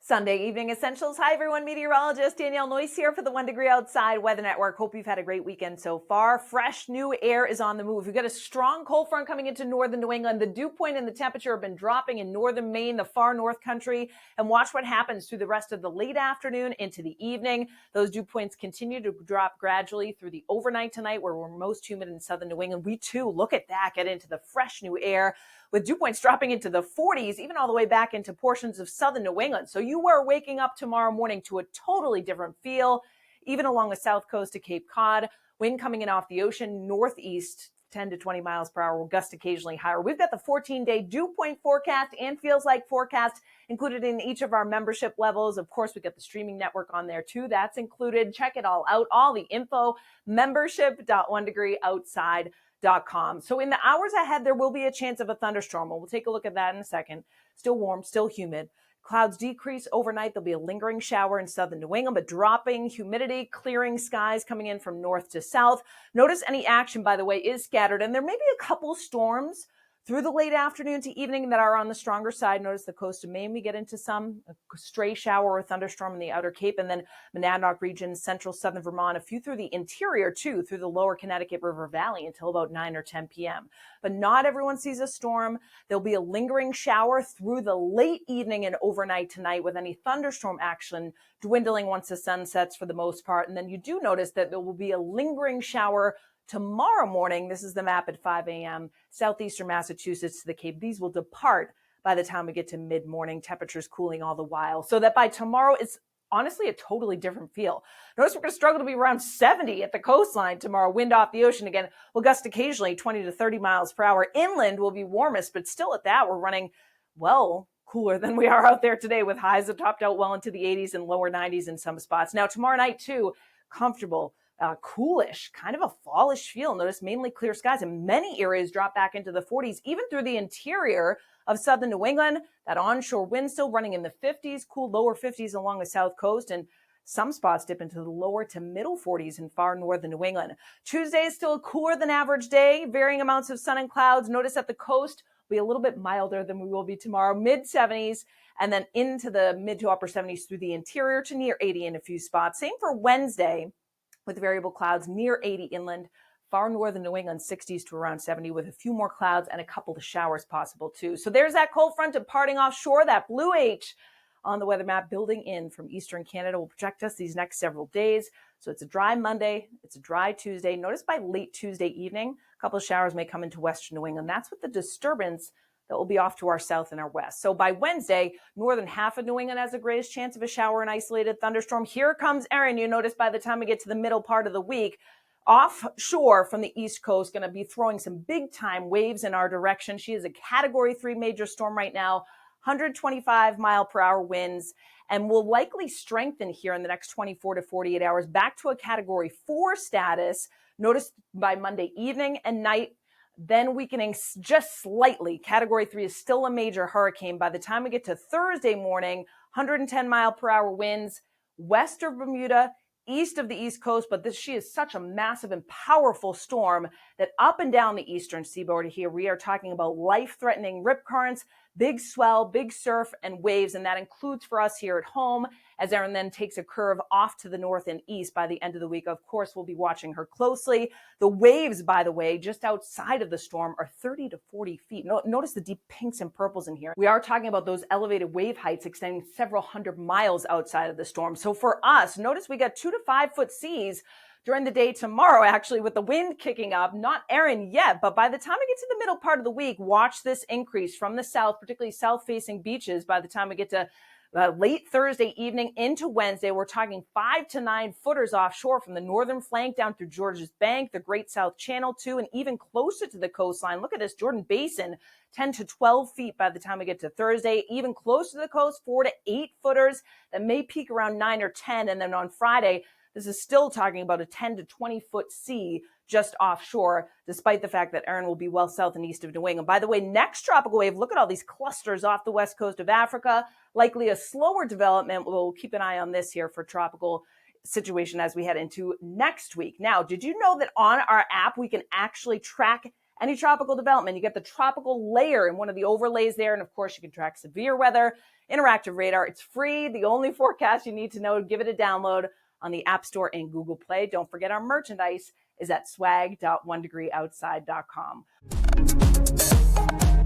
Sunday Evening Essentials. Hi, everyone. Meteorologist Danielle Noyce here for the 1 Degree Outside Weather Network. Hope you've had a great weekend so far. Fresh new air is on the move. We've got a strong cold front coming into northern New England. The dew point and the temperature have been dropping in northern Maine, the far north country. And watch what happens through the rest of the late afternoon into the evening. Those dew points continue to drop gradually through the overnight tonight, where we're most humid in southern New England. We, too, look at that, get into the fresh new air, with dew points dropping into the 40s, even all the way back into portions of southern New England. So you are waking up tomorrow morning to a totally different feel, even along the south coast of Cape Cod. Wind coming in off the ocean, northeast, 10 to 20 miles per hour, will gust occasionally higher. We've got the 14-day dew point forecast and feels like forecast included in each of our membership levels. Of course, we got the streaming network on there too. That's included. Check it all out. All the info, membership.onedegreeoutside.com. So in the hours ahead, there will be a chance of a thunderstorm. We'll take a look at that in a second. Still warm, still humid. Clouds decrease overnight. There'll be a lingering shower in southern New England, but dropping humidity, clearing skies coming in from north to south. Notice any action, by the way, is scattered, and there may be a couple storms through the late afternoon to evening that are on the stronger side. Notice the coast of Maine, we get into a stray shower or thunderstorm in the outer Cape, and then Monadnock region, central southern Vermont, a few through the interior too, through the lower Connecticut River Valley until about 9 or 10 p.m. But not everyone sees a storm. There'll be a lingering shower through the late evening and overnight tonight, with any thunderstorm action dwindling once the sun sets for the most part. And then you do notice that there will be a lingering shower tomorrow morning. This is the map at 5 a.m. Southeastern Massachusetts to the Cape. These will depart by the time we get to mid-morning. Temperatures cooling all the while, so that by tomorrow it's honestly a totally different feel. Notice we're going to struggle to be around 70 at the coastline tomorrow. Wind off the ocean again will gust occasionally 20 to 30 miles per hour. Inland will be warmest, but still at that, we're running well cooler than we are out there today, with highs that topped out well into the 80s and lower 90s in some spots. Now tomorrow night too, comfortable. Coolish, kind of a fallish feel. Notice mainly clear skies, and many areas drop back into the 40s, even through the interior of southern New England. That onshore wind still running in the 50s, cool lower 50s along the south coast, and some spots dip into the lower to middle 40s in far northern New England. Tuesday is still a cooler than average day, varying amounts of sun and clouds. Notice at the coast will be a little bit milder than we will be tomorrow, mid 70s, and then into the mid to upper 70s through the interior to near 80 in a few spots. Same for Wednesday, with variable clouds near 80 inland, far northern New England, 60s to around 70, with a few more clouds and a couple of showers possible too. So there's that cold front departing offshore. That blue H on the weather map building in from eastern Canada will protect us these next several days. So it's a dry Monday, it's a dry Tuesday. Notice by late Tuesday evening, a couple of showers may come into western New England. That's with the disturbance that will be off to our south and our west. So by Wednesday, northern half of New England has the greatest chance of a shower and isolated thunderstorm. Here comes Erin. You notice by the time we get to the middle part of the week, offshore from the east coast, going to be throwing some big time waves in our direction. She is a category 3 major storm right now, 125 mile per hour winds, and will likely strengthen here in the next 24 to 48 hours back to a category 4 status. Notice by Monday evening and night, then weakening just slightly. Category 3 is still a major hurricane. By the time we get to Thursday morning, 110 mile per hour winds west of Bermuda, east of the East Coast. But she is such a massive and powerful storm that up and down the eastern seaboard here, we are talking about life-threatening rip currents, big swell, big surf, and waves. And that includes for us here at home, as Erin then takes a curve off to the north and east by the end of the week. Of course, we'll be watching her closely. The waves, by the way, just outside of the storm are 30 to 40 feet. Notice the deep pinks and purples in here. We are talking about those elevated wave heights extending several hundred miles outside of the storm. So for us, notice we got 2 to 5 foot seas during the day tomorrow, actually, with the wind kicking up. Not Erin yet, but by the time we get to the middle part of the week, watch this increase from the south, particularly south-facing beaches. By the time we get to late Thursday evening into Wednesday, we're talking 5 to 9 footers offshore from the northern flank down through Georges Bank, the Great South Channel too, and even closer to the coastline. Look at this, Jordan Basin, 10 to 12 feet by the time we get to Thursday. Even closer to the coast, 4 to 8 footers that may peak around 9 or 10. And then on Friday, this is still talking about a 10 to 20 foot sea just offshore, despite the fact that Erin will be well south and east of New England. By the way, next tropical wave, look at all these clusters off the west coast of Africa. Likely a slower development. We'll keep an eye on this here for tropical situation as we head into next week. Now, did you know that on our app, we can actually track any tropical development. You get the tropical layer in one of the overlays there. And of course, you can track severe weather, interactive radar. It's free. The only forecast you need to know. Give it a download on the App Store and Google Play. Don't forget our merchandise is at swag.onedegreeoutside.com.